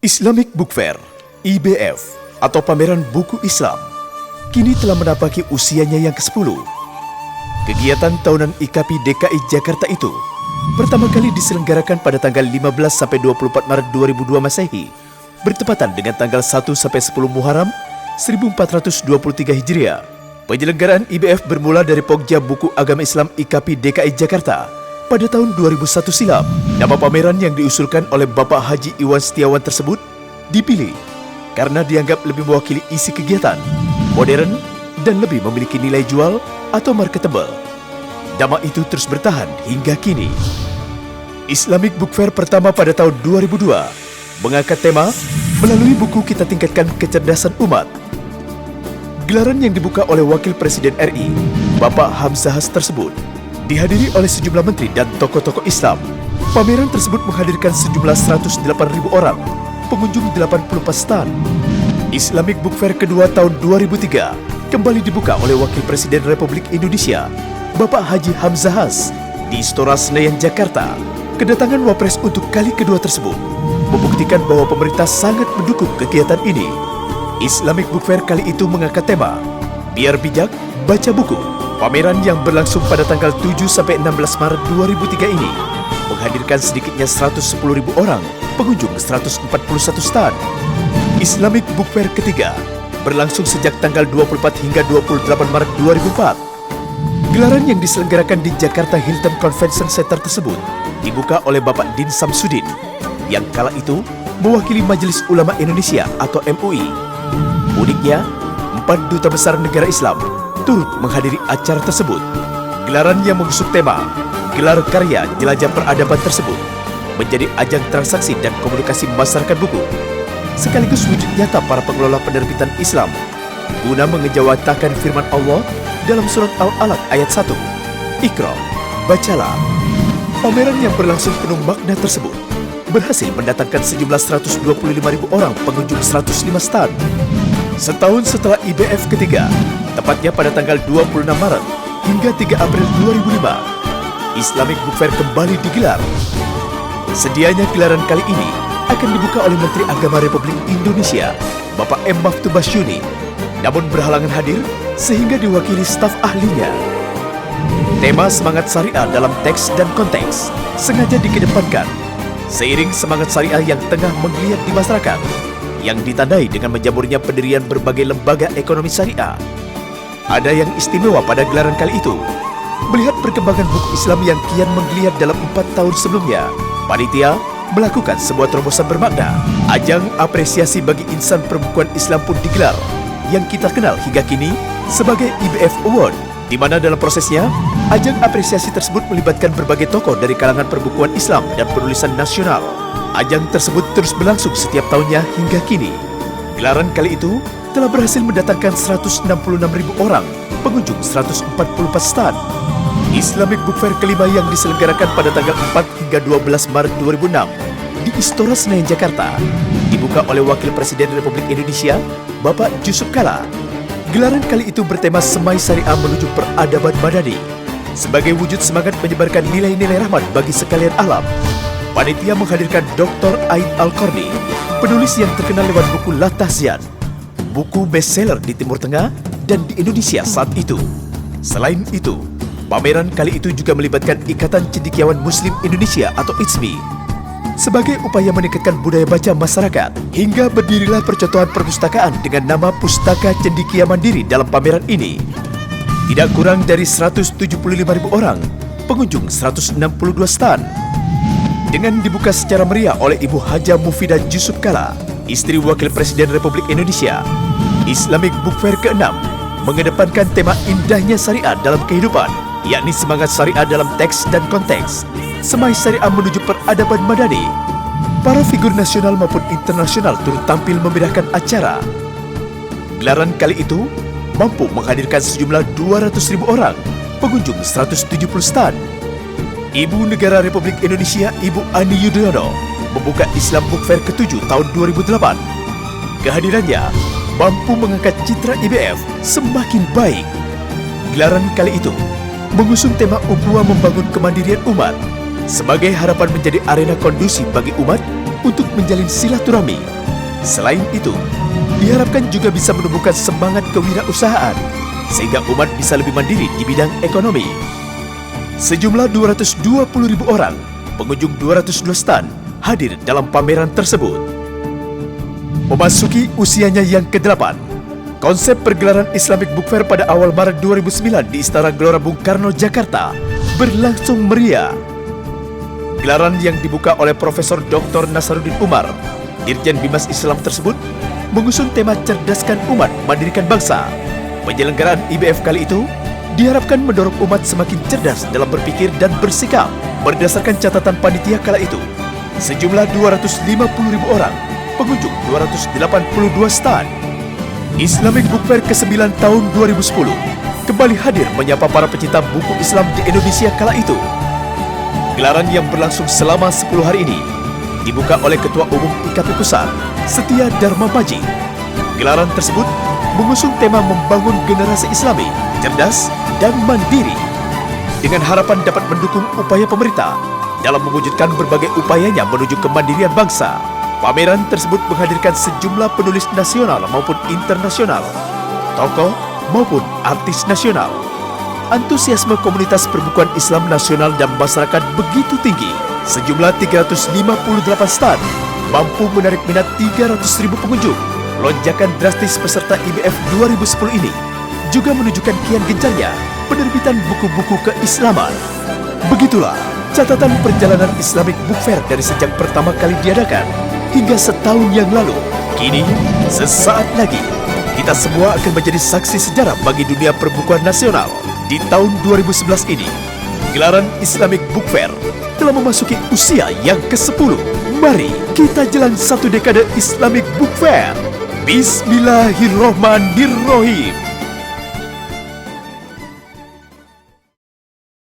Islamic Book Fair, IBF, atau Pameran Buku Islam, kini telah menapaki usianya yang ke-10. Kegiatan tahunan IKAPI DKI Jakarta itu pertama kali diselenggarakan pada tanggal 15-24 Maret 2002 Masehi, bertepatan dengan tanggal 1-10 Muharram 1423 Hijriah. Penyelenggaraan IBF bermula dari Pokja Buku Agama Islam IKAPI DKI Jakarta pada tahun 2001 silam. Nama pameran yang diusulkan oleh Bapak Haji Iwan Setiawan tersebut dipilih karena dianggap lebih mewakili isi kegiatan, modern, dan lebih memiliki nilai jual atau marketable. Nama itu terus bertahan hingga kini. Islamic Book Fair pertama pada tahun 2002 mengangkat tema melalui buku kita tingkatkan kecerdasan umat. Gelaran yang dibuka oleh Wakil Presiden RI, Bapak Hamzahas tersebut, dihadiri oleh sejumlah menteri dan tokoh-tokoh Islam. Pameran tersebut menghadirkan sejumlah 108.000 orang, pengunjung 84 stan. Islamic Book Fair kedua tahun 2003 kembali dibuka oleh Wakil Presiden Republik Indonesia, Bapak Haji Hamzahas, di Istora Senayan, Jakarta. Kedatangan Wapres untuk kali kedua tersebut membuktikan bahwa pemerintah sangat mendukung kegiatan ini. Islamic Book Fair kali itu mengangkat tema Biar Bijak, Baca Buku. Pameran yang berlangsung pada tanggal 7-16 Maret 2003 ini menghadirkan sedikitnya 110.000 orang, pengunjung 141 stan. Islamic Book Fair ketiga berlangsung sejak tanggal 24 hingga 28 Maret 2004. Gelaran yang diselenggarakan di Jakarta Hilton Convention Center tersebut dibuka oleh Bapak Din Samsudin yang kala itu mewakili Majelis Ulama Indonesia atau MUI. Uniknya, 4 duta besar negara Islam turut menghadiri acara tersebut. Gelaran yang mengusung tema Gelar Karya Jelajah Peradaban tersebut menjadi ajang transaksi dan komunikasi masyarakat buku, sekaligus wujud nyata para pengelola penerbitan Islam guna mengejawantahkan firman Allah dalam surat Al-Alaq ayat 1, Iqra, bacalah. Pameran yang berlangsung penuh makna tersebut berhasil mendatangkan sejumlah 125.000 orang pengunjung 105 stan. Setahun setelah IBF ketiga, tepatnya pada tanggal 26 Maret hingga 3 April 2005, Islamic Book Fair kembali digelar. Sedianya gelaran kali ini akan dibuka oleh Menteri Agama Republik Indonesia, Bapak M. Maftu Basyuni, namun berhalangan hadir sehingga diwakili staf ahlinya. Tema semangat syariah dalam teks dan konteks sengaja dikedepankan seiring semangat syariah yang tengah menggeliat di masyarakat, yang ditandai dengan menjamurnya pendirian berbagai lembaga ekonomi syariah. Ada yang istimewa pada gelaran kali itu, melihat perkembangan buku Islam yang kian menggeliat dalam 4 tahun sebelumnya. Panitia melakukan sebuah terobosan bermakna. Ajang apresiasi bagi insan perbukuan Islam pun digelar, yang kita kenal hingga kini sebagai IBF Award, di mana dalam prosesnya, ajang apresiasi tersebut melibatkan berbagai tokoh dari kalangan perbukuan Islam dan penulisan nasional. Ajang tersebut terus berlangsung setiap tahunnya hingga kini. Gelaran kali itu telah berhasil mendatangkan 166.000 orang, pengunjung 144 stan. Islamic Book Fair kelima yang diselenggarakan pada tanggal 4 hingga 12 Maret 2006 di Istora Senayan, Jakarta, dibuka oleh Wakil Presiden Republik Indonesia, Bapak Yusuf Kala. Gelaran kali itu bertema Semai Syariah Menuju Peradaban Madani. Sebagai wujud semangat menyebarkan nilai-nilai rahmat bagi sekalian alam, panitia menghadirkan Dr. Aid Al-Qarni, penulis yang terkenal lewat buku Latahzian, buku bestseller di Timur Tengah dan di Indonesia saat itu. Selain itu, pameran kali itu juga melibatkan Ikatan Cendekiawan Muslim Indonesia atau ICMI sebagai upaya meningkatkan budaya baca masyarakat, hingga berdirilah percontohan perpustakaan dengan nama Pustaka Cendekia Mandiri dalam pameran ini. Tidak kurang dari 175.000 orang, pengunjung 162 stan. Dengan dibuka secara meriah oleh Ibu Haja Mufidah Yusuf Kala, istri Wakil Presiden Republik Indonesia, Islamic Book Fair ke-6 mengedepankan tema indahnya syariah dalam kehidupan, yakni semangat syariah dalam teks dan konteks, semai syariah menuju peradaban madani. Para figur nasional maupun internasional turut tampil memeriahkan acara. Gelaran kali itu mampu menghadirkan sejumlah 200.000 orang, pengunjung 170 stan. Ibu Negara Republik Indonesia Ibu Ani Yudhoyono membuka Islam Book Fair ke-7 tahun 2008. Kehadirannya mampu mengangkat citra IBF semakin baik. Gelaran kali itu mengusung tema Ukhuwah Membangun Kemandirian Umat sebagai harapan menjadi arena kondusif bagi umat untuk menjalin silaturahmi. Selain itu, diharapkan juga bisa menumbuhkan semangat kewirausahaan sehingga umat bisa lebih mandiri di bidang ekonomi. Sejumlah 220.000 orang, pengunjung 202 stan, hadir dalam pameran tersebut. Memasuki usianya yang ke-8, konsep pergelaran Islamic Book Fair pada awal Maret 2009 di Istana Gelora Bung Karno, Jakarta berlangsung meriah. Gelaran yang dibuka oleh Profesor Dr. Nasaruddin Umar, Dirjen Bimas Islam tersebut, mengusung tema Cerdaskan Umat, Mandirikan Bangsa. Penyelenggaraan IBF kali itu diharapkan mendorong umat semakin cerdas dalam berpikir dan bersikap. Berdasarkan catatan panitia kala itu, sejumlah 250.000 orang, pengunjung 282 stan. Islamic Book Fair ke-9 tahun 2010 kembali hadir menyapa para pecinta buku Islam di Indonesia kala itu. Gelaran yang berlangsung selama 10 hari ini dibuka oleh Ketua Umum IKP Pusat, Setia Dharma Maji. Gelaran tersebut mengusung tema membangun generasi Islami, cerdas, dan mandiri, dengan harapan dapat mendukung upaya pemerintah dalam mewujudkan berbagai upayanya menuju kemandirian bangsa. Pameran tersebut menghadirkan sejumlah penulis nasional maupun internasional, tokoh maupun artis nasional. Antusiasme komunitas perbukuan Islam nasional dan masyarakat begitu tinggi. Sejumlah 358 stan mampu menarik minat 300.000 pengunjung. Lonjakan drastis peserta IBF 2010 ini juga menunjukkan kian gencarnya penerbitan buku-buku keislaman. Begitulah catatan perjalanan Islamic Book Fair dari sejak pertama kali diadakan hingga setahun yang lalu. Kini, sesaat lagi, kita semua akan menjadi saksi sejarah bagi dunia perbukuan nasional. Di tahun 2011 ini, gelaran Islamic Book Fair telah memasuki usia yang ke-10. Mari kita jalan satu dekade Islamic Book Fair. Bismillahirrohmanirrohim.